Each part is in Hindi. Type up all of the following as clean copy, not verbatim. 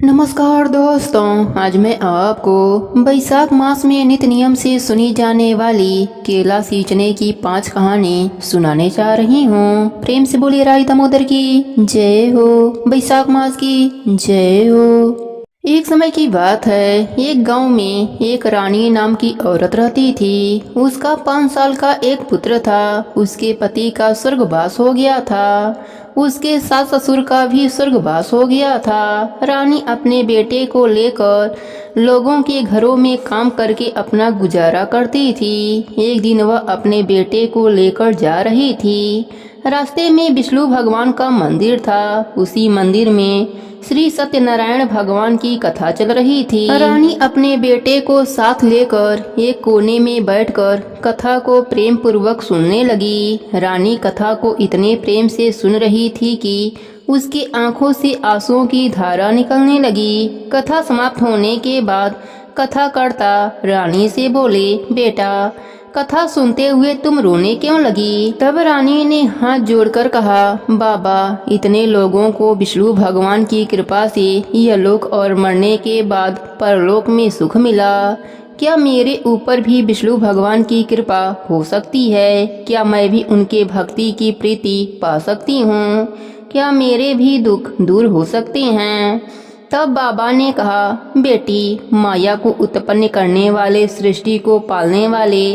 नमस्कार दोस्तों, आज मैं आपको बैसाख मास में नित्य नियम से सुनी जाने वाली केला सींचने की 5 कहानी सुनाने जा रही हूँ। प्रेम से बोलिए राई दामोदर की जय हो, बैसाख मास की जय हो। एक समय की बात है, एक गांव में एक रानी नाम की औरत रहती थी। उसका 5 साल का एक पुत्र था। उसके पति का स्वर्गवास हो गया था। उसके सास ससुर का भी स्वर्गवास हो गया था। रानी अपने बेटे को लेकर लोगों के घरों में काम करके अपना गुजारा करती थी। एक दिन वह अपने बेटे को लेकर जा रही थी। रास्ते में विष्णु भगवान का मंदिर था। उसी मंदिर में श्री सत्यनारायण भगवान की कथा चल रही थी। रानी अपने बेटे को साथ लेकर एक कोने में बैठकर कथा को प्रेम पूर्वक सुनने लगी। रानी कथा को इतने प्रेम से सुन रही थी कि उसकी आंखों से आंसुओं की धारा निकलने लगी। कथा समाप्त होने के बाद कथाकर्ता रानी से बोले, बेटा, कथा सुनते हुए तुम रोने क्यों लगी? तब रानी ने हाथ जोड़कर कहा, बाबा, इतने लोगों को विष्णु भगवान की कृपा से यह लोक और मरने के बाद परलोक में सुख मिला। क्या मेरे ऊपर भी विष्णु भगवान की कृपा हो सकती है? क्या मैं भी उनके भक्ति की प्रीति पा सकती हूँ? क्या मेरे भी दुख दूर हो सकते हैं? तब बाबा ने कहा, बेटी, माया को उत्पन्न करने वाले, सृष्टि को पालने वाले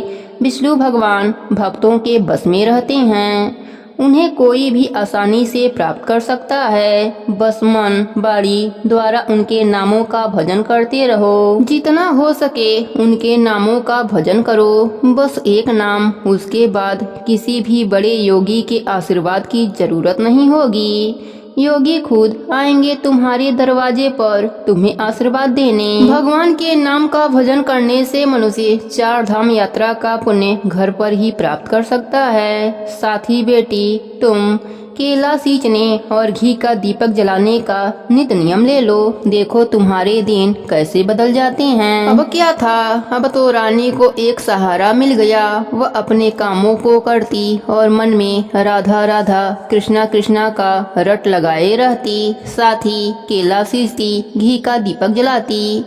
विष्णु भगवान भक्तों के बस में रहते हैं। उन्हें कोई भी आसानी से प्राप्त कर सकता है। बस मन वाणी द्वारा उनके नामों का भजन करते रहो। जितना हो सके उनके नामों का भजन करो। बस एक नाम, उसके बाद किसी भी बड़े योगी के आशीर्वाद की जरूरत नहीं होगी। योगी खुद आएंगे तुम्हारे दरवाजे पर तुम्हें आशीर्वाद देने। भगवान के नाम का भजन करने से मनुष्य 4 धाम यात्रा का पुण्य घर पर ही प्राप्त कर सकता है। साथ ही बेटी, तुम केला सींचने और घी का दीपक जलाने का नित्य नियम ले लो। देखो तुम्हारे दिन कैसे बदल जाते हैं। अब क्या था, अब तो रानी को एक सहारा मिल गया। वह अपने कामों को करती और मन में राधा राधा कृष्णा कृष्णा का रट लगाए रहती। साथ ही केला सींचती, घी का दीपक जलाती।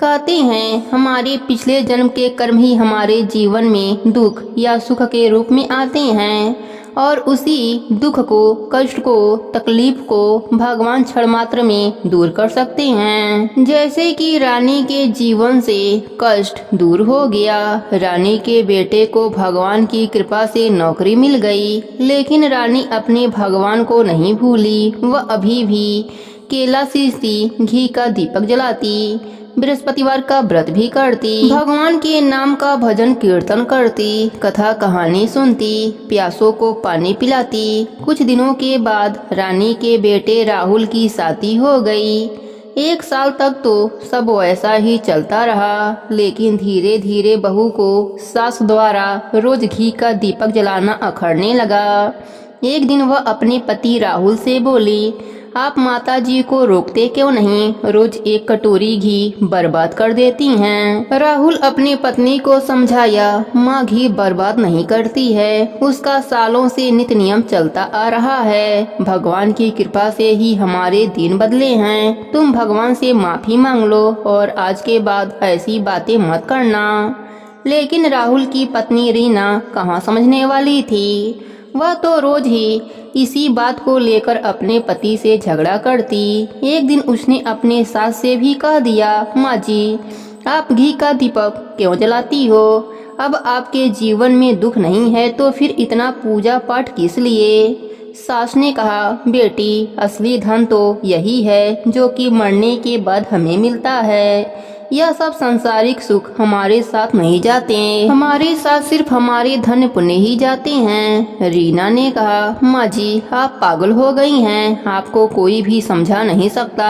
कहते हैं, हमारे पिछले जन्म के कर्म ही हमारे जीवन में दुख या सुख के रूप में आते हैं और उसी दुख को, कष्ट को, तकलीफ को भगवान क्षण मात्र में दूर कर सकते हैं। जैसे कि रानी के जीवन से कष्ट दूर हो गया। रानी के बेटे को भगवान की कृपा से नौकरी मिल गई, लेकिन रानी अपने भगवान को नहीं भूली। वह अभी भी केला सींचती, घी का दीपक जलाती, बृहस्पतिवार का व्रत भी करती, भगवान के नाम का भजन कीर्तन करती, कथा कहानी सुनती, प्यासों को पानी पिलाती। कुछ दिनों के बाद रानी के बेटे राहुल की शादी हो गई। 1 साल तक तो सब वैसा ही चलता रहा, लेकिन धीरे धीरे बहू को सास द्वारा रोज घी का दीपक जलाना अखरने लगा। एक दिन वह अपने पति राहुल से बोली, आप माता जी को रोकते क्यों नहीं? रोज 1 कटोरी घी बर्बाद कर देती हैं। राहुल अपनी पत्नी को समझाया, माँ घी बर्बाद नहीं करती है, उसका सालों से नित्य नियम चलता आ रहा है। भगवान की कृपा से ही हमारे दिन बदले हैं। तुम भगवान से माफी मांग लो और आज के बाद ऐसी बातें मत करना। लेकिन राहुल की पत्नी रीना कहाँ समझने वाली थी। वह तो रोज ही इसी बात को लेकर अपने पति से झगड़ा करती। एक दिन उसने अपने सास से भी कह दिया, माँ जी, आप घी का दीपक क्यों जलाती हो? अब आपके जीवन में दुख नहीं है तो फिर इतना पूजा पाठ किस लिए? सास ने कहा, बेटी, असली धन तो यही है जो कि मरने के बाद हमें मिलता है। यह सब सांसारिक सुख हमारे साथ नहीं जाते, हमारे साथ सिर्फ हमारे धन पुण्य ही जाते हैं। रीना ने कहा, माँ जी, आप पागल हो गई हैं, आपको कोई भी समझा नहीं सकता।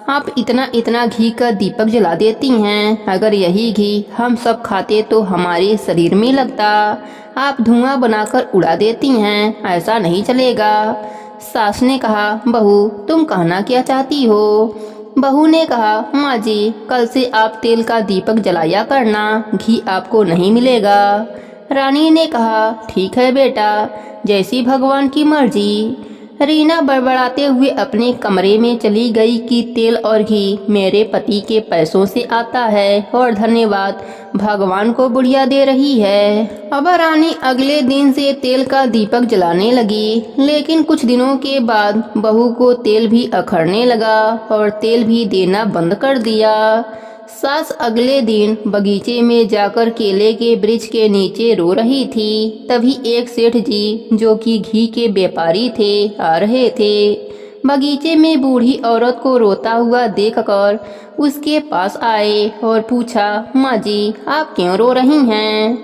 आप इतना इतना घी का दीपक जला देती हैं। अगर यही घी हम सब खाते तो हमारे शरीर में लगता। आप धुआं बनाकर उड़ा देती हैं, ऐसा नहीं चलेगा। सास ने कहा, बहू, तुम कहना क्या चाहती हो? बहू ने कहा, माँ जी, कल से आप तेल का दीपक जलाया करना, घी आपको नहीं मिलेगा। रानी ने कहा, ठीक है बेटा, जैसी भगवान की मर्जी। रीना बड़बड़ाते हुए अपने कमरे में चली गई कि तेल और घी मेरे पति के पैसों से आता है और धन्यवाद भगवान को बुढ़िया दे रही है। अब रानी अगले दिन से तेल का दीपक जलाने लगी, लेकिन कुछ दिनों के बाद बहू को तेल भी अखड़ने लगा और तेल भी देना बंद कर दिया। सास अगले दिन बगीचे में जाकर केले के वृक्ष के नीचे रो रही थी। तभी एक सेठ जी जो कि घी के व्यापारी थे आ रहे थे। बगीचे में बूढ़ी औरत को रोता हुआ देखकर उसके पास आए और पूछा, माँ जी आप क्यों रो रही हैं?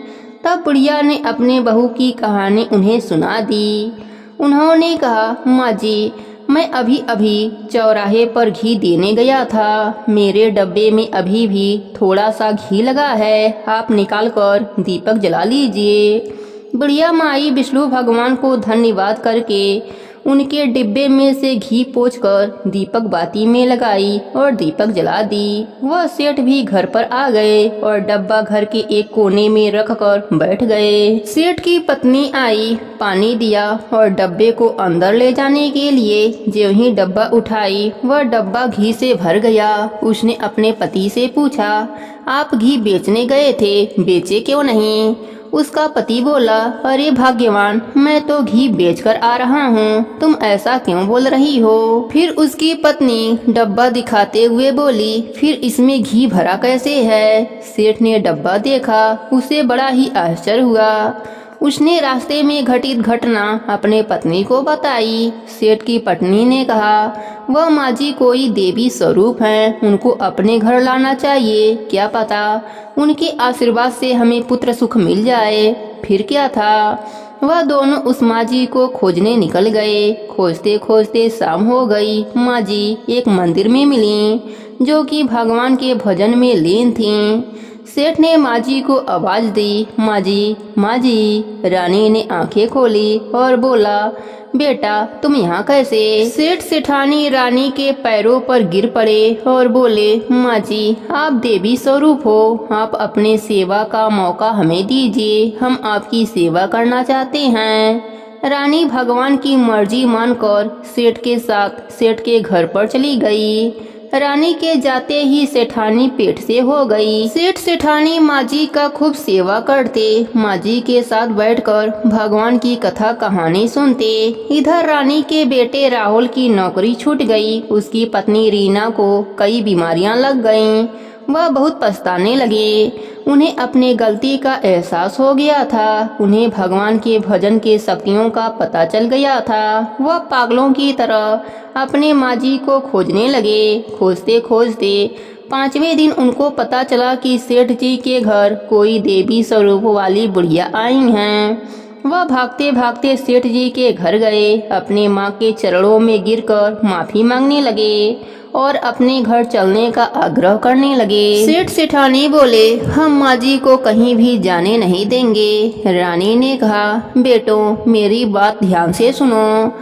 तब बुढ़िया ने अपने बहू की कहानी उन्हें सुना दी। उन्होंने कहा, माँ जी मैं अभी अभी चौराहे पर घी देने गया था। मेरे डब्बे में अभी भी थोड़ा सा घी लगा है, आप निकाल कर दीपक जला लीजिए। बुढ़िया माई विष्णु भगवान को धन्यवाद करके उनके डिब्बे में से घी पोंछकर दीपक बाती में लगाई और दीपक जला दी। वह सेठ भी घर पर आ गए और डब्बा घर के एक कोने में रखकर बैठ गए। सेठ की पत्नी आई, पानी दिया और डब्बे को अंदर ले जाने के लिए जो ही डब्बा उठाई वह डब्बा घी से भर गया। उसने अपने पति से पूछा, आप घी बेचने गए थे, बेचे क्यों नहीं? उसका पति बोला, अरे भाग्यवान मैं तो घी बेचकर आ रहा हूँ, तुम ऐसा क्यों बोल रही हो? फिर उसकी पत्नी डब्बा दिखाते हुए बोली, फिर इसमें घी भरा कैसे है? सेठ ने डब्बा देखा, उसे बड़ा ही आश्चर्य हुआ। उसने रास्ते में घटित घटना अपने पत्नी को बताई। सेठ की पत्नी ने कहा, वह माँ जी कोई देवी स्वरूप हैं, उनको अपने घर लाना चाहिए, क्या पता उनके आशीर्वाद से हमें पुत्र सुख मिल जाए। फिर क्या था, वह दोनों उस माँ जी को खोजने निकल गए। खोजते खोजते शाम हो गई। माँ जी एक मंदिर में मिली जो कि भगवान के भजन में लीन थीं। सेठ ने माँ जी को आवाज दी, माँ जी माँ जी। रानी ने आंखें खोली और बोला, बेटा तुम यहाँ कैसे? सेठ सेठानी रानी के पैरों पर गिर पड़े और बोले, माँ जी आप देवी स्वरूप हो, आप अपने सेवा का मौका हमें दीजिए, हम आपकी सेवा करना चाहते हैं। रानी भगवान की मर्जी मानकर सेठ के साथ सेठ के घर पर चली गई। रानी के जाते ही सेठानी पेट से हो गई। सेठ सेठानी माँ जी का खूब सेवा करते, माँ जी के साथ बैठकर भगवान की कथा कहानी सुनते। इधर रानी के बेटे राहुल की नौकरी छूट गई। उसकी पत्नी रीना को कई बीमारियां लग गईं। वह बहुत पछताने लगे। उन्हें अपने गलती का एहसास हो गया था। उन्हें भगवान के भजन के शक्तियों का पता चल गया था। वह पागलों की तरह अपने माँ जी को खोजने लगे। खोजते खोजते 5वें दिन उनको पता चला कि सेठ जी के घर कोई देवी स्वरूप वाली बुढ़िया आई हैं। वह भागते भागते सेठ जी के घर गए, अपने माँ के चरणों में गिरकर माफी मांगने लगे और अपने घर चलने का आग्रह करने लगे। सेठ सेठानी बोले, हम माँ जी को कहीं भी जाने नहीं देंगे। रानी ने कहा, बेटो मेरी बात ध्यान से सुनो,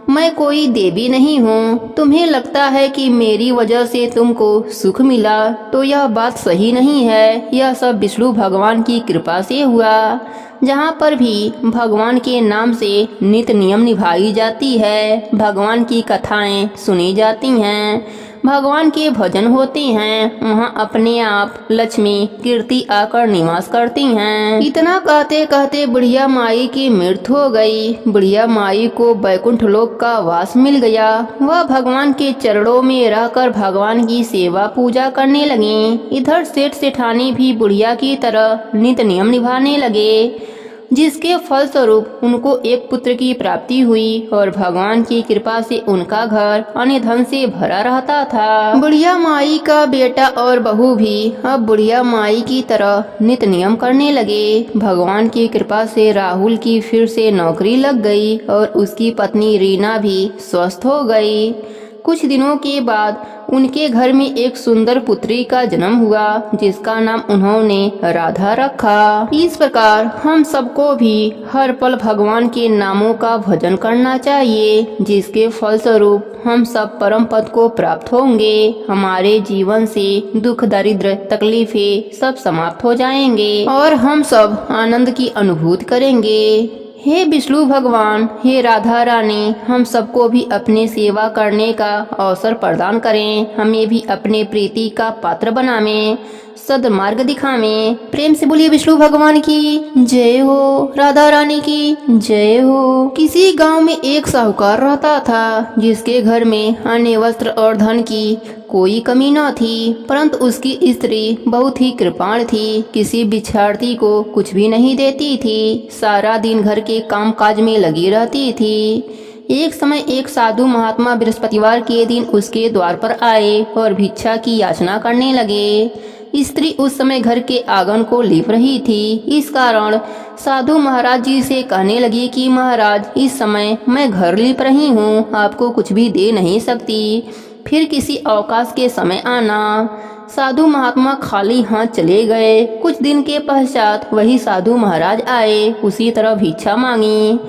मैं कोई देवी नहीं हूँ। तुम्हें लगता है कि मेरी वजह से तुमको सुख मिला, तो यह बात सही नहीं है। यह सब विष्णु भगवान की कृपा से हुआ। जहाँ पर भी भगवान के नाम से नित्य नियम निभाई जाती है, भगवान की कथाएं सुनी जाती हैं, भगवान के भजन होते हैं, वहाँ अपने आप लक्ष्मी कीर्ति आकर निवास करती हैं। इतना कहते कहते बुढ़िया माई की मृत्यु हो गई। बुढ़िया माई को बैकुंठ लोक का वास मिल गया। वह भगवान के चरणों में रहकर भगवान की सेवा पूजा करने लगी। इधर सेठ सेठानी भी बुढ़िया की तरह नित्य नियम निभाने लगे, जिसके फलस्वरूप उनको एक पुत्र की प्राप्ति हुई और भगवान की कृपा से उनका घर अन्य धन से भरा रहता था। बुढ़िया माई का बेटा और बहू भी अब बुढ़िया माई की तरह नित्य नियम करने लगे। भगवान की कृपा से राहुल की फिर से नौकरी लग गई और उसकी पत्नी रीना भी स्वस्थ हो गई। कुछ दिनों के बाद उनके घर में एक सुंदर पुत्री का जन्म हुआ, जिसका नाम उन्होंने राधा रखा। इस प्रकार हम सबको भी हर पल भगवान के नामों का भजन करना चाहिए, जिसके फलस्वरूप हम सब परम पद को प्राप्त होंगे। हमारे जीवन से दुख दरिद्र तकलीफें सब समाप्त हो जाएंगे और हम सब आनंद की अनुभूति करेंगे। हे विष्णु भगवान, हे राधा रानी, हम सबको भी अपनी सेवा करने का अवसर प्रदान करें, हमें भी अपने प्रीति का पात्र बनावें, सदमार्ग दिखावें। प्रेम से बोलिए विष्णु भगवान की जय हो, राधा रानी की जय हो। किसी गांव में एक साहूकार रहता था जिसके घर में अन्य वस्त्र और धन की कोई कमी न थी, परंतु उसकी स्त्री बहुत ही कृपाण थी, किसी बिछाड़ती को कुछ भी नहीं देती थी, सारा दिन घर के काम काज में लगी रहती थी। एक समय एक साधु महात्मा बृहस्पतिवार के दिन उसके द्वार पर आए और भिक्षा की याचना करने लगे। स्त्री उस समय घर के आंगन को लीप रही थी, इस कारण साधु महाराज जी से कहने लगी कि महाराज, इस समय मैं घर लीप रही हूँ, आपको कुछ भी दे नहीं सकती, फिर किसी अवकाश के समय आना। साधु महात्मा खाली हाथ चले गए। कुछ दिन के पश्चात वही साधु महाराज आए, उसी तरह भिक्षा मांगी।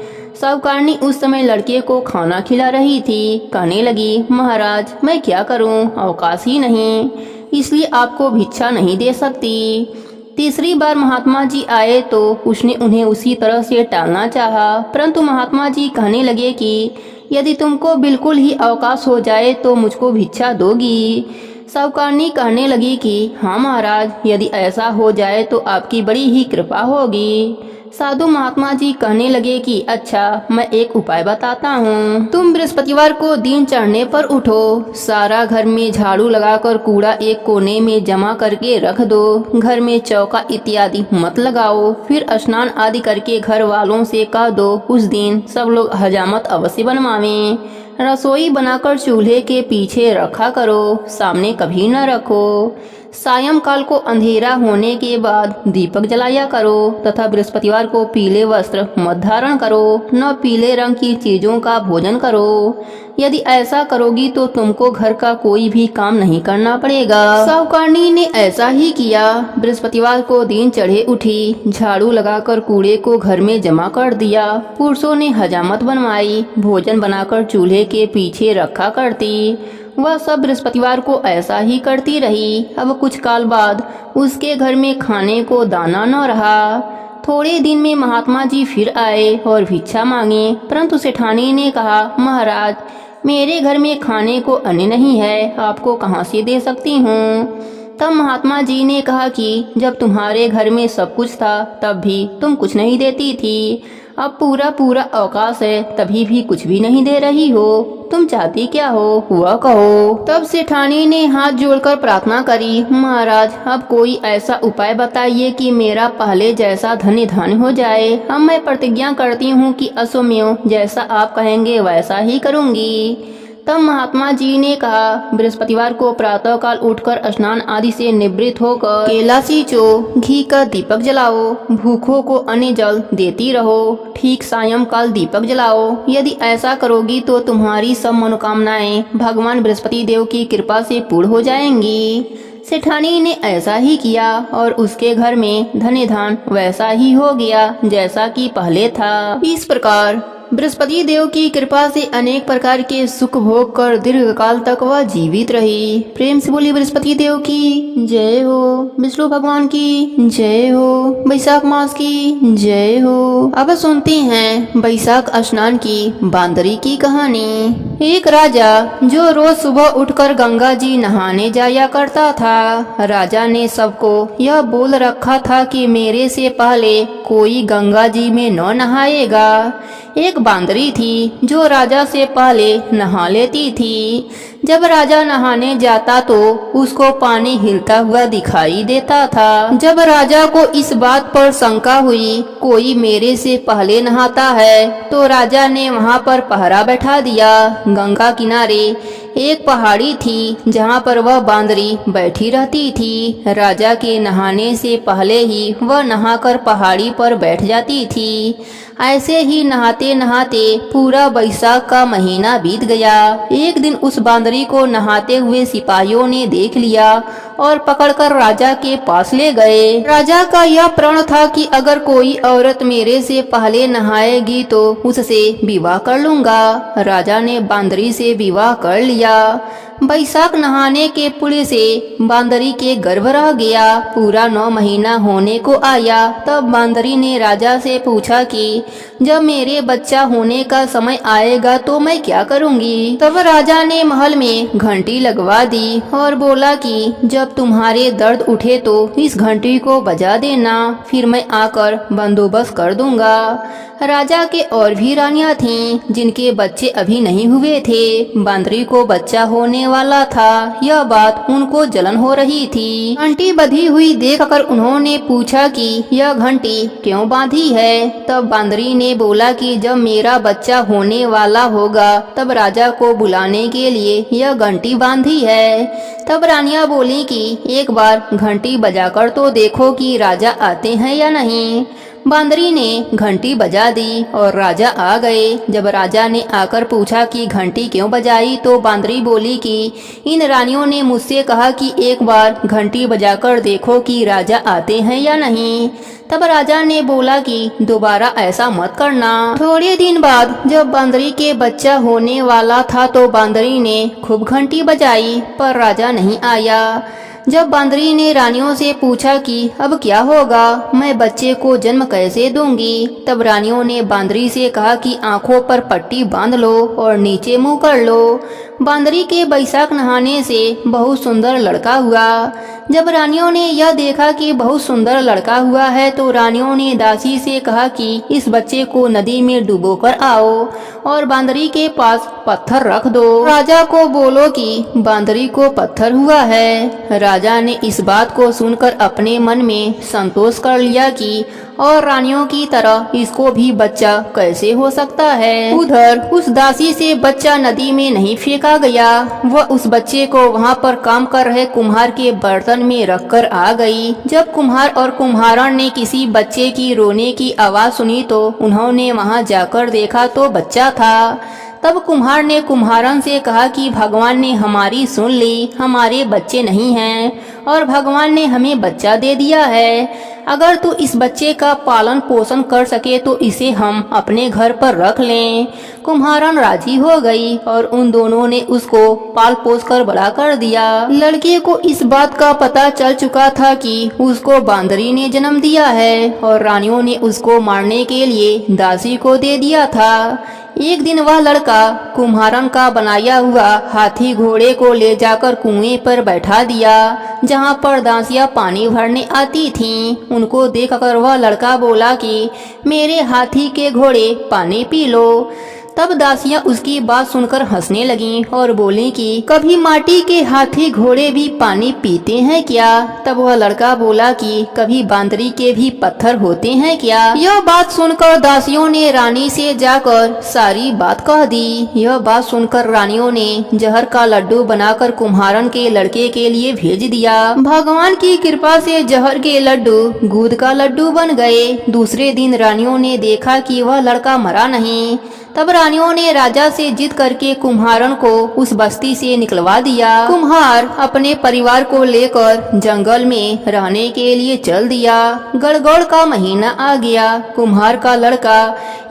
साहूकारनी उस समय लड़के को खाना खिला रही थी, कहने लगी महाराज, मैं क्या करूं, अवकाश ही नहीं, इसलिए आपको भिक्षा नहीं दे सकती। तीसरी बार महात्मा जी आए तो उसने उन्हें उसी तरह से टालना चाहा, परंतु महात्मा जी कहने लगे कि यदि तुमको बिल्कुल ही अवकाश हो जाए तो मुझको भिक्षा दोगी। साहूकारनी कहने लगी कि हाँ महाराज, यदि ऐसा हो जाए तो आपकी बड़ी ही कृपा होगी। साधु महात्मा जी कहने लगे कि अच्छा, मैं एक उपाय बताता हूँ। तुम बृहस्पतिवार को दिन चढ़ने पर उठो, सारा घर में झाड़ू लगाकर कूड़ा एक कोने में जमा करके रख दो, घर में चौका इत्यादि मत लगाओ, फिर स्नान आदि करके घर वालों से कह दो उस दिन सब लोग हजामत अवश्य बनवावें। रसोई बनाकर चूल्हे के पीछे रखा करो, सामने कभी न रखो। सायंकाल को अंधेरा होने के बाद दीपक जलाया करो तथा बृहस्पतिवार को पीले वस्त्र मत धारण करो, न पीले रंग की चीजों का भोजन करो। यदि ऐसा करोगी तो तुमको घर का कोई भी काम नहीं करना पड़ेगा। साहूकारनी ने ऐसा ही किया। बृहस्पतिवार को दिन चढ़े उठी, झाड़ू लगाकर कूड़े को घर में जमा कर दिया। पुरुषों ने हजामत बनवाई, भोजन बनाकर चूल्हे के पीछे रखा करती। वह सब बृहस्पतिवार को ऐसा ही करती रही। अब कुछ काल बाद उसके घर में खाने को दाना न रहा। थोड़े दिन में महात्मा जी फिर आए और भिक्षा मांगी, परंतु सेठानी ने कहा महाराज, मेरे घर में खाने को अन्न नहीं है, आपको कहाँ से दे सकती हूँ। तब महात्मा जी ने कहा कि जब तुम्हारे घर में सब कुछ था तब भी तुम कुछ नहीं देती थी, अब पूरा पूरा अवकाश है तभी भी कुछ भी नहीं दे रही हो, तुम चाहती क्या हो वह कहो। तब सेठानी ने हाथ जोड़कर प्रार्थना करी, महाराज अब कोई ऐसा उपाय बताइए कि मेरा पहले जैसा धन्य धन हो जाए। अब मैं प्रतिज्ञा करती हूँ कि असुम्यो जैसा आप कहेंगे वैसा ही करूँगी। तब महात्मा जी ने कहा, बृहस्पतिवार को प्रातः काल उठकर स्नान आदि से निवृत्त होकर केला सींचो, घी का दीपक जलाओ, भूखों को अन्न जल देती रहो, ठीक सायंकाल दीपक जलाओ। यदि ऐसा करोगी तो तुम्हारी सब मनोकामनाएं भगवान बृहस्पति देव की कृपा से पूर्ण हो जाएंगी। सेठानी ने ऐसा ही किया और उसके घर में धन्य धान वैसा ही हो गया जैसा कि पहले था। इस प्रकार बृहस्पति देव की कृपा से अनेक प्रकार के सुख भोग कर दीर्घ काल तक वह जीवित रही। प्रेम से बोली बृहस्पति देव की जय हो, विष्णु भगवान की जय हो, बैसाख मास की जय हो। अब सुनते हैं बैसाख स्नान की बांदरी की कहानी। एक राजा जो रोज सुबह उठकर गंगा जी नहाने जाया करता था। राजा ने सबको यह बोल रखा था कि मेरे से पहले कोई गंगा जी में न नहाएगा। एक बांदरी थी जो राजा से पहले नहा लेती थी। जब राजा नहाने जाता तो उसको पानी हिलता हुआ दिखाई देता था। जब राजा को इस बात पर शंका हुई कोई मेरे से पहले नहाता है, तो राजा ने वहां पर पहरा बैठा दिया। गंगा किनारे एक पहाड़ी थी जहां पर वह बांदरी बैठी रहती थी। राजा के नहाने से पहले ही वह नहाकर पहाड़ी पर बैठ जाती थी। ऐसे ही नहाते नहाते पूरा बैसाख का महीना बीत गया। एक दिन उस बांदरी को नहाते हुए सिपाहियों ने देख लिया और पकड़कर राजा के पास ले गए। राजा का यह प्रण था कि अगर कोई औरत मेरे से पहले नहाएगी तो उससे विवाह कर लूंगा। राजा ने बांदरी से विवाह कर लिया। बैसाख नहाने के पुण्य से बांदरी के गर्भ रह गया। पूरा 9 महीना होने को आया। तब बांदरी ने राजा से पूछा कि जब मेरे बच्चा होने का समय आएगा तो मैं क्या करूंगी। तब राजा ने महल में घंटी लगवा दी और बोला कि जब तुम्हारे दर्द उठे तो इस घंटी को बजा देना, फिर मैं आकर बंदोबस्त कर दूंगा। राजा के और भी रानियां थीं जिनके बच्चे अभी नहीं हुए थे। बांदरी को बच्चा होने वाला था, यह बात उनको जलन हो रही थी। घंटी बंधी हुई देखकर उन्होंने पूछा कि यह घंटी क्यों बांधी है। तब बांदरी ने बोला कि जब मेरा बच्चा होने वाला होगा तब राजा को बुलाने के लिए यह घंटी बांधी है। तब रानियां बोली कि एक बार घंटी बजाकर तो देखो कि राजा आते हैं या नहीं। बांदरी ने घंटी बजा दी और राजा आ गए। जब राजा ने आकर पूछा कि घंटी क्यों बजाई तो बांदरी बोली कि इन रानियों ने मुझसे कहा कि एक बार घंटी बजाकर देखो कि राजा आते हैं या नहीं। तब राजा ने बोला कि दोबारा ऐसा मत करना। थोड़े दिन बाद जब बांदरी के बच्चा होने वाला था तो बांदरी ने खूब घंटी बजाई पर राजा नहीं आया। जब बांदरी ने रानियों से पूछा कि अब क्या होगा, मैं बच्चे को जन्म कैसे दूंगी। तब रानियों ने बांदरी से कहा कि आंखों पर पट्टी बांध लो और नीचे मुंह कर लो। बांदरी के बैसाख नहाने से बहुत सुंदर लड़का हुआ। जब रानियों ने यह देखा कि बहुत सुंदर लड़का हुआ है तो रानियों ने दासी से कहा कि इस बच्चे को नदी में डुबोकर आओ और बांदरी के पास पत्थर रख दो। राजा को बोलो कि बांदरी को पत्थर हुआ है। राजा ने इस बात को सुनकर अपने मन में संतोष कर लिया कि और रानियों की तरह इसको भी बच्चा कैसे हो सकता है। उधर उस दासी से बच्चा नदी में नहीं फेंका गया। वह उस बच्चे को वहां पर काम कर रहे कुम्हार के बर्तन में रखकर आ गई। जब कुम्हार और कुम्हारन ने किसी बच्चे की रोने की आवाज सुनी तो उन्होंने वहां जाकर देखा तो बच्चा था। तब कुम्हार ने कुम्हारन से कहा कि भगवान ने हमारी सुन ली, हमारे बच्चे नहीं हैं और भगवान ने हमें बच्चा दे दिया है। अगर तू इस बच्चे का पालन पोषण कर सके तो इसे हम अपने घर पर रख लें। कुम्हारन राजी हो गई और उन दोनों ने उसको पाल पोस कर बड़ा कर दिया। लड़के को इस बात का पता चल चुका था कि उसको बांदरी ने जन्म दिया है और रानियों ने उसको मारने के लिए दासी को दे दिया था। एक दिन वह लड़का कुम्हारन का बनाया हुआ हाथी घोड़े को ले जाकर कुएं पर बैठा दिया जहां पर दासियां पानी भरने आती थीं। उनको देखकर वह लड़का बोला कि मेरे हाथी के घोड़े पानी पी लो। तब दासियां उसकी बात सुनकर हंसने लगीं और बोली कि कभी माटी के हाथी घोड़े भी पानी पीते हैं क्या। तब वह लड़का बोला कि कभी बांदरी के भी पत्थर होते हैं क्या। यह बात सुनकर दासियों ने रानी से जाकर सारी बात कह दी। यह बात सुनकर रानियों ने जहर का लड्डू बनाकर कुम्हारन के लड़के के लिए भेज दिया। भगवान की कृपा से जहर के लड्डू दूध का लड्डू बन गए। दूसरे दिन रानियों ने देखा कि वह लड़का मरा नहीं। तब रानियों ने राजा से जिद करके कुम्हारन को उस बस्ती से निकलवा दिया। कुम्हार अपने परिवार को लेकर जंगल में रहने के लिए चल दिया। गड़गड़ का महीना आ गया। कुम्हार का लड़का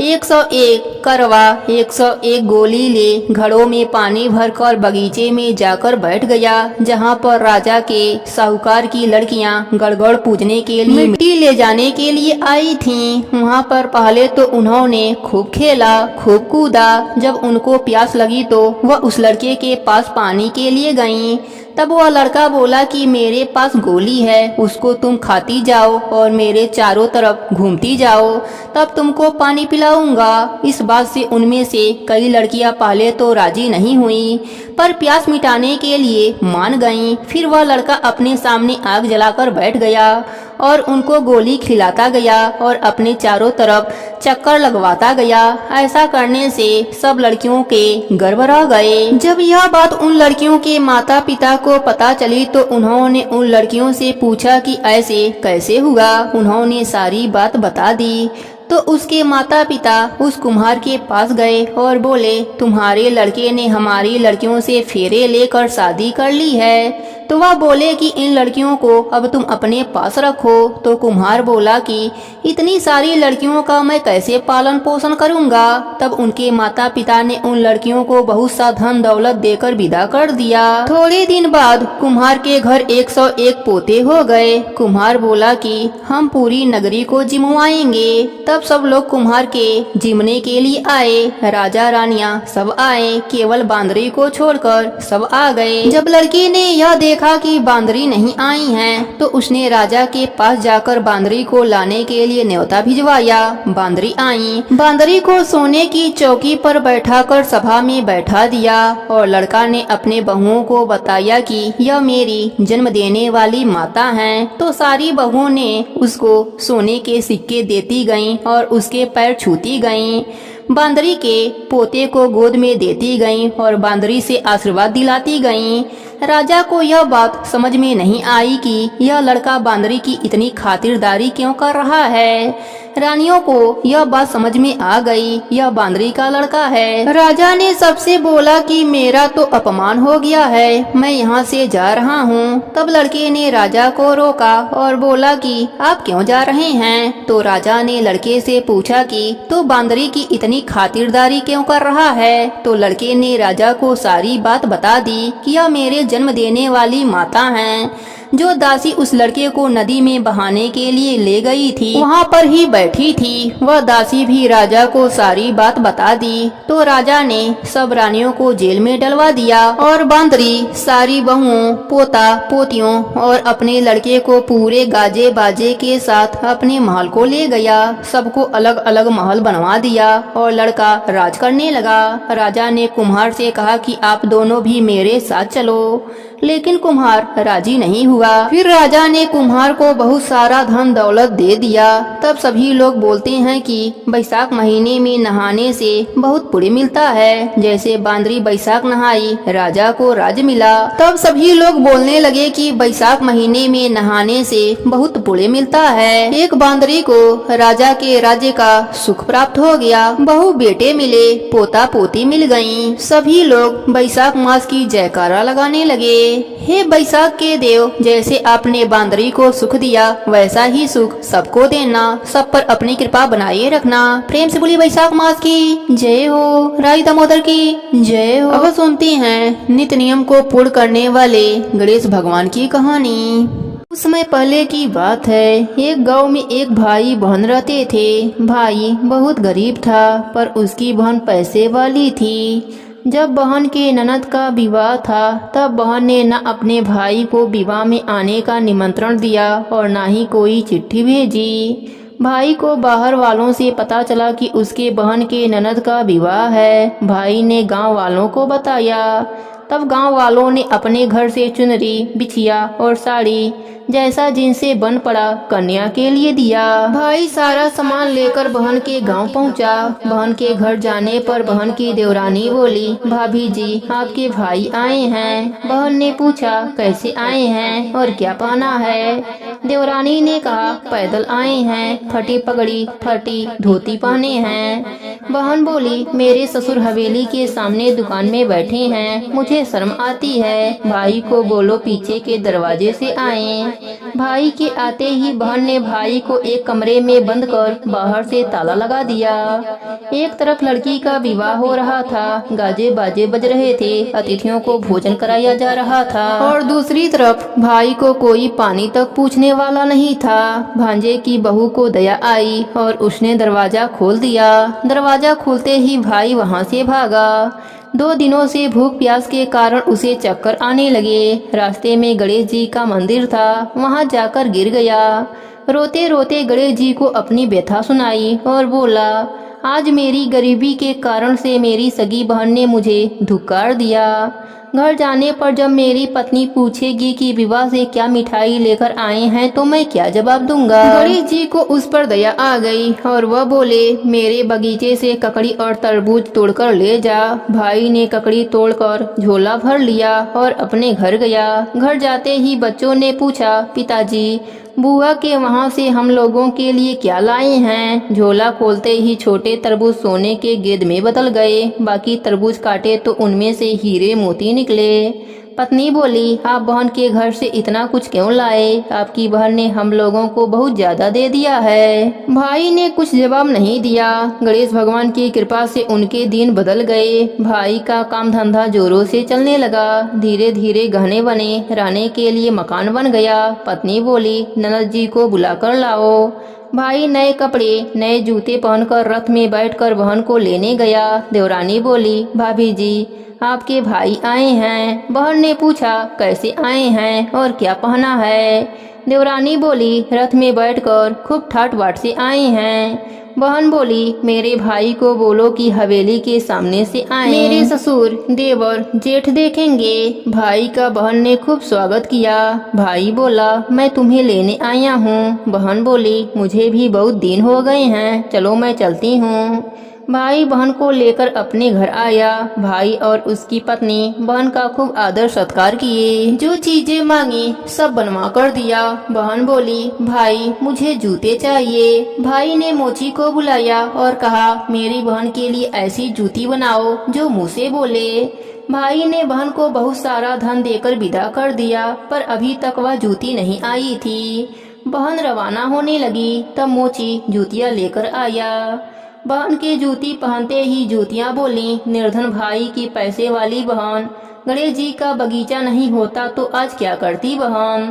101 करवा 101 गोली ले घड़ों में पानी भरकर बगीचे में जाकर बैठ गया जहां पर राजा के साहूकार की लड़कियां गड़गड़ पूजने के लिए मिट्टी ले जाने के लिए आई थीं। वहां पर पहले तो उन्होंने खूब खेला, खूब कूदा। जब उनको प्यास लगी तो वह उस लड़के के पास पानी के लिए गईं। तब वह लड़का बोला कि मेरे पास गोली है, उसको तुम खाती जाओ और मेरे चारों तरफ घूमती जाओ, तब तुमको पानी पिलाऊंगा। इस बात से उनमें से कई लड़कियां पहले तो राजी नहीं हुई पर प्यास मिटाने के लिए मान गईं। फिर वह लड़का अपने सामने आग जलाकर बैठ गया और उनको गोली खिलाता गया और अपने चारों तरफ चक्कर लगवाता गया। ऐसा करने से सब लड़कियों के गर्भ रह गए। जब यह बात उन लड़कियों के माता पिता को पता चली तो उन्होंने उन लड़कियों से पूछा कि ऐसे कैसे हुआ। उन्होंने सारी बात बता दी। तो उसके माता पिता उस कुम्हार के पास गए और बोले, तुम्हारे लड़के ने हमारी लड़कियों से फेरे लेकर शादी कर ली है। तो वह बोले कि इन लड़कियों को अब तुम अपने पास रखो। तो कुम्हार बोला कि इतनी सारी लड़कियों का मैं कैसे पालन पोषण करूंगा। तब उनके माता पिता ने उन लड़कियों को बहुत सा धन दौलत देकर विदा कर दिया। थोड़े दिन बाद कुम्हार के घर 101 पोते हो गए। कुम्हार बोला कि हम पूरी नगरी को जिमवाएंगे। तब सब लोग कुम्हार के जिमने के लिए आए। राजा रानियां सब आए, केवल बांदरी को छोड़कर सब आ गए। जब लड़की ने यह देखा कि बांदरी नहीं आई हैं, तो उसने राजा के पास जाकर बांदरी को लाने के लिए न्योता भिजवाया। बांदरी आई। बांदरी को सोने की चौकी पर बैठाकर सभा में बैठा दिया और लड़का ने अपने बहुओं को बताया कि यह मेरी जन्म देने वाली माता हैं। तो सारी बहुओं ने उसको सोने के सिक्के देती गईं और उसके पैर छूती गईं। बांदरी के पोते को गोद में देती गईं और बांदरी से आशीर्वाद दिलाती गईं। राजा को यह बात समझ में नहीं आई कि यह लड़का बांदरी की इतनी खातिरदारी क्यों कर रहा है। रानियों को यह बात समझ में आ गई, यह बांदरी का लड़का है। राजा ने सबसे बोला कि मेरा तो अपमान हो गया है, मैं यहाँ से जा रहा हूँ। तब लड़के ने राजा को रोका और बोला कि आप क्यों जा रहे हैं। तो राजा ने लड़के से पूछा कि तू बांदरी की इतनी खातिरदारी क्यों कर रहा है। तो लड़के ने राजा को सारी बात बता दी कि यह मेरे जन्म देने वाली माता हैं। जो दासी उस लड़के को नदी में बहाने के लिए ले गई थी, वहाँ पर ही बैठी थी। वह दासी भी राजा को सारी बात बता दी। तो राजा ने सब रानियों को जेल में डलवा दिया और बांदरी सारी बहुओं, पोता पोतियों और अपने लड़के को पूरे गाजे बाजे के साथ अपने महल को ले गया। सबको अलग अलग महल बनवा दिया और लड़का राज करने लगा। राजा ने कुम्हार से कहा कि आप दोनों भी मेरे साथ चलो, लेकिन कुम्हार राजी नहीं हुआ। फिर राजा ने कुम्हार को बहुत सारा धन दौलत दे दिया। तब सभी लोग बोलते हैं कि बैसाख महीने में नहाने से बहुत पुण्य मिलता है। जैसे बांदरी बैसाख नहाई, राजा को राज मिला। तब सभी लोग बोलने लगे कि बैसाख महीने में नहाने से बहुत पुण्य मिलता है। एक बांदरी को राजा के राज्य का सुख प्राप्त हो गया। बहु बेटे मिले, पोता पोती मिल गयी। सभी लोग बैसाख मास की जयकारा लगाने लगे। हे बैसाख के देव, जैसे आपने बांदरी को सुख दिया, वैसा ही सुख सबको देना। सब पर अपनी कृपा बनाए रखना। प्रेम से बोली बैसाख मास की जय हो, राई दामोदर की जय हो। अब सुनते हैं नित्य नियम को पूर्ण करने वाले गणेश भगवान की कहानी। कुछ समय पहले की बात है। एक गांव में एक भाई बहन रहते थे। भाई बहुत गरीब था, पर उसकी बहन पैसे वाली थी। जब बहन के ननद का विवाह था, तब बहन ने न अपने भाई को विवाह में आने का निमंत्रण दिया और न ही कोई चिट्ठी भेजी। भाई को बाहर वालों से पता चला कि उसके बहन के ननद का विवाह है। भाई ने गांव वालों को बताया। तब गांव वालों ने अपने घर से चुनरी, बिछिया और साड़ी जैसा जिनसे बन पड़ा कन्या के लिए दिया। भाई सारा सामान लेकर बहन के गांव पहुंचा। बहन के घर जाने पर बहन की देवरानी बोली, भाभी जी आपके भाई आए हैं। बहन ने पूछा कैसे आए हैं और क्या पहना है। देवरानी ने कहा पैदल आए हैं, फटी पगड़ी फटी धोती पहने हैं। बहन बोली मेरे ससुर हवेली के सामने दुकान में बैठे हैं, मुझे शर्म आती है। भाई को बोलो पीछे के दरवाजे से आए। भाई के आते ही बहन ने भाई को एक कमरे में बंद कर बाहर से ताला लगा दिया। एक तरफ लड़की का विवाह हो रहा था, गाजे बाजे बज रहे थे, अतिथियों को भोजन कराया जा रहा था, और दूसरी तरफ भाई को कोई पानी तक पूछने वाला नहीं था। भांजे की बहू को दया आई और उसने दरवाजा खोल दिया। दरवाजा खुलते ही भाई वहाँ से भागा। 2 दिनों से भूख प्यास के कारण उसे चक्कर आने लगे। रास्ते में गणेश जी का मंदिर था, वहां जाकर गिर गया। रोते रोते गणेश जी को अपनी व्यथा सुनाई और बोला, आज मेरी गरीबी के कारण से मेरी सगी बहन ने मुझे धुकार दिया। घर जाने पर जब मेरी पत्नी पूछेगी कि विवाह से क्या मिठाई लेकर आए हैं तो मैं क्या जवाब दूंगा। गणेश जी को उस पर दया आ गई और वह बोले, मेरे बगीचे से ककड़ी और तरबूज तोड़कर ले जा। भाई ने ककड़ी तोड़कर झोला भर लिया और अपने घर गया। घर जाते ही बच्चों ने पूछा, पिताजी बुआ के वहाँ से हम लोगों के लिए क्या लाए हैं। झोला खोलते ही छोटे तरबूज सोने के गेद में बदल गए। बाकी तरबूज काटे तो उनमें से हीरे मोती निकले। पत्नी बोली, आप बहन के घर से इतना कुछ क्यों लाए? आपकी बहन ने हम लोगों को बहुत ज्यादा दे दिया है। भाई ने कुछ जवाब नहीं दिया। गणेश भगवान की कृपा से उनके दिन बदल गए। भाई का काम धंधा जोरों से चलने लगा। धीरे धीरे गहने बने, रहने के लिए मकान बन गया। पत्नी बोली, ननद जी को बुलाकर लाओ। भाई नए कपड़े नए जूते पहनकर रथ में बैठकर बहन को लेने गया। देवरानी बोली, भाभी जी आपके भाई आए हैं। बहन ने पूछा, कैसे आए हैं और क्या पहना है? देवरानी बोली, रथ में बैठकर खूब ठाट बाट से आए हैं। बहन बोली, मेरे भाई को बोलो कि हवेली के सामने से आए। मेरे ससुर देवर जेठ देखेंगे। भाई का बहन ने खूब स्वागत किया। भाई बोला, मैं तुम्हें लेने आया हूँ। बहन बोली, मुझे भी बहुत दिन हो गए हैं, चलो मैं चलती हूँ। भाई बहन को लेकर अपने घर आया। भाई और उसकी पत्नी बहन का खूब आदर सत्कार किए। जो चीजें मांगी सब बनवा कर दिया। बहन बोली, भाई मुझे जूते चाहिए। भाई ने मोची को बुलाया और कहा, मेरी बहन के लिए ऐसी जूती बनाओ जो मुँह से बोले। भाई ने बहन को बहुत सारा धन देकर विदा कर दिया, पर अभी तक वह जूती नहीं आई थी। बहन रवाना होने लगी, तब मोची जूतियाँ लेकर आया। बहन के जूती पहनते ही जूतियाँ बोली, निर्धन भाई की पैसे वाली बहन, गणेश जी का बगीचा नहीं होता तो आज क्या करती बहन?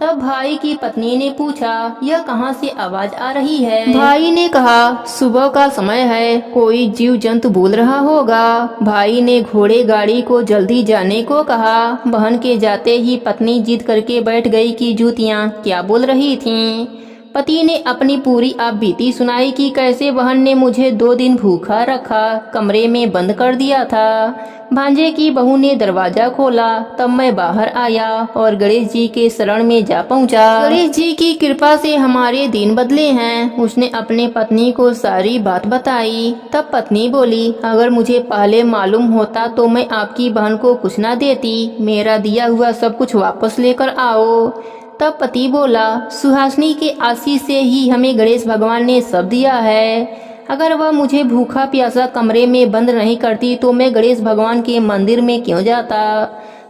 तब भाई की पत्नी ने पूछा, यह कहाँ से आवाज आ रही है? भाई ने कहा, सुबह का समय है, कोई जीव जंतु बोल रहा होगा। भाई ने घोड़े गाड़ी को जल्दी जाने को कहा। बहन के जाते ही पत्नी जिद करके बैठ गई कि जूतियाँ क्या बोल रही थीं। पति ने अपनी पूरी आप बीती सुनाई कि कैसे बहन ने मुझे 2 दिन भूखा रखा, कमरे में बंद कर दिया था। भांजे की बहू ने दरवाजा खोला, तब मैं बाहर आया और गणेश जी के शरण में जा पहुंचा। गणेश जी की कृपा से हमारे दिन बदले हैं। उसने अपने पत्नी को सारी बात बताई। तब पत्नी बोली, अगर मुझे पहले मालूम होता तो मैं आपकी बहन को कुछ न देती। मेरा दिया हुआ सब कुछ वापस लेकर आओ। तब पति बोला, सुहासिनी के आशीष से ही हमें गणेश भगवान ने सब दिया है। अगर वह मुझे भूखा प्यासा कमरे में बंद नहीं करती तो मैं गणेश भगवान के मंदिर में क्यों जाता?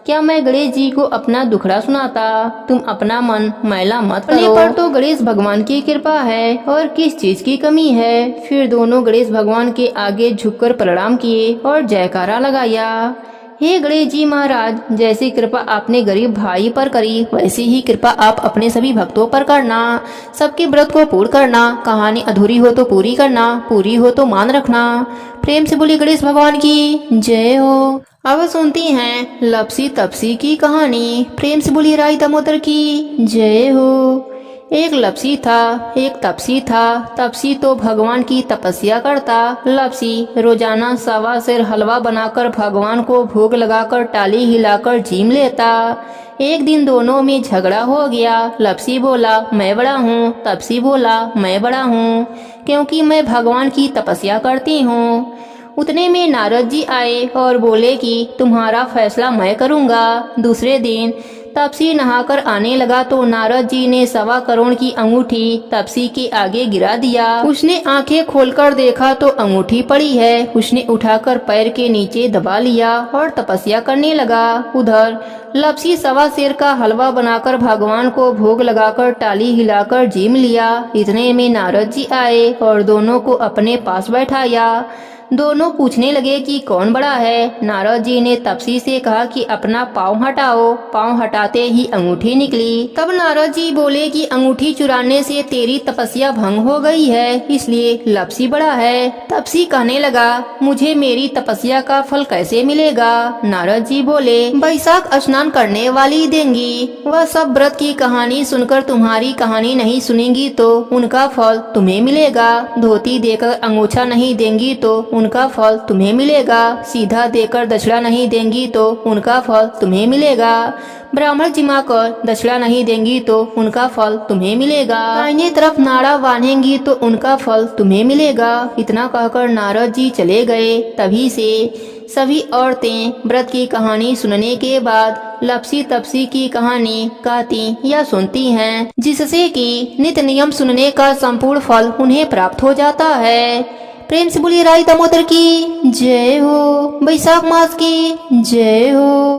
क्या मैं गणेश जी को अपना दुखड़ा सुनाता? तुम अपना मन मैला मत करो। अपने पर तो गणेश भगवान की कृपा है और किस चीज की कमी है। फिर दोनों गणेश भगवान के आगे झुककर प्रणाम किए और जयकारा लगाया। हे गणेश जी महाराज, जैसी कृपा आपने गरीब भाई पर करी, वैसी ही कृपा आप अपने सभी भक्तों पर करना। सबके व्रत को पूर्ण करना। कहानी अधूरी हो तो पूरी करना, पूरी हो तो मान रखना। प्रेम से बोली गणेश भगवान की जय हो। अब सुनती हैं लपसी तपसी की कहानी। प्रेम से बोली राई दामोदर की जय हो। एक लपसी था, एक तपसी था। तपसी तो भगवान की तपस्या करता। लपसी रोजाना 1.25 सेर हलवा बनाकर भगवान को भोग लगाकर टाली हिलाकर जीम लेता। एक दिन दोनों में झगड़ा हो गया। लपसी बोला, मैं बड़ा हूँ। तपसी बोला, मैं बड़ा हूँ क्योंकि मैं भगवान की तपस्या करती हूँ। उतने में नारद जी आए और बोले कि तुम्हारा फैसला मैं करूँगा। दूसरे दिन तपसी नहाकर आने लगा तो नारद जी ने 1.25 करोड़ की अंगूठी तपसी के आगे गिरा दिया। उसने आंखें खोलकर देखा तो अंगूठी पड़ी है। उसने उठाकर पैर के नीचे दबा लिया और तपस्या करने लगा। उधर लपसी 1.25 सेर का हलवा बनाकर भगवान को भोग लगाकर टाली हिलाकर जीम लिया। इतने में नारद जी आए और दोनों को अपने पास बैठाया। दोनों पूछने लगे कि कौन बड़ा है। नारद जी ने तपसी से कहा कि अपना पाँव हटाओ। पाँव हटाते ही अंगूठी निकली। तब नारद जी बोले कि अंगूठी चुराने से तेरी तपस्या भंग हो गई है, इसलिए लपसी बड़ा है। तपसी कहने लगा, मुझे मेरी तपस्या का फल कैसे मिलेगा? नारद जी बोले, बैसाख स्नान करने वाली देंगी। वह सब व्रत की कहानी सुनकर तुम्हारी कहानी नहीं सुनेंगी तो उनका फल तुम्हें मिलेगा। धोती देकर अंगूछा नहीं देंगी तो उनका फल तुम्हें मिलेगा। सीधा देकर दक्षिणा नहीं देंगी तो उनका फल तुम्हें मिलेगा। ब्राह्मण जिमा कर दक्षिणा नहीं देंगी तो उनका फल तुम्हें मिलेगा। दाहिने तरफ नाड़ा बांधेंगी तो उनका फल तुम्हें मिलेगा। इतना कहकर नारद जी चले गए। तभी से सभी औरतें व्रत की कहानी सुनने के बाद लपसी तपसी की कहानी गाती या सुनती हैं, जिससे कि नित्य नियम सुनने का संपूर्ण फल उन्हें प्राप्त हो जाता है। प्रेम से बोलिए राई दामोदर की जय हो, वैशाख मास की जय हो।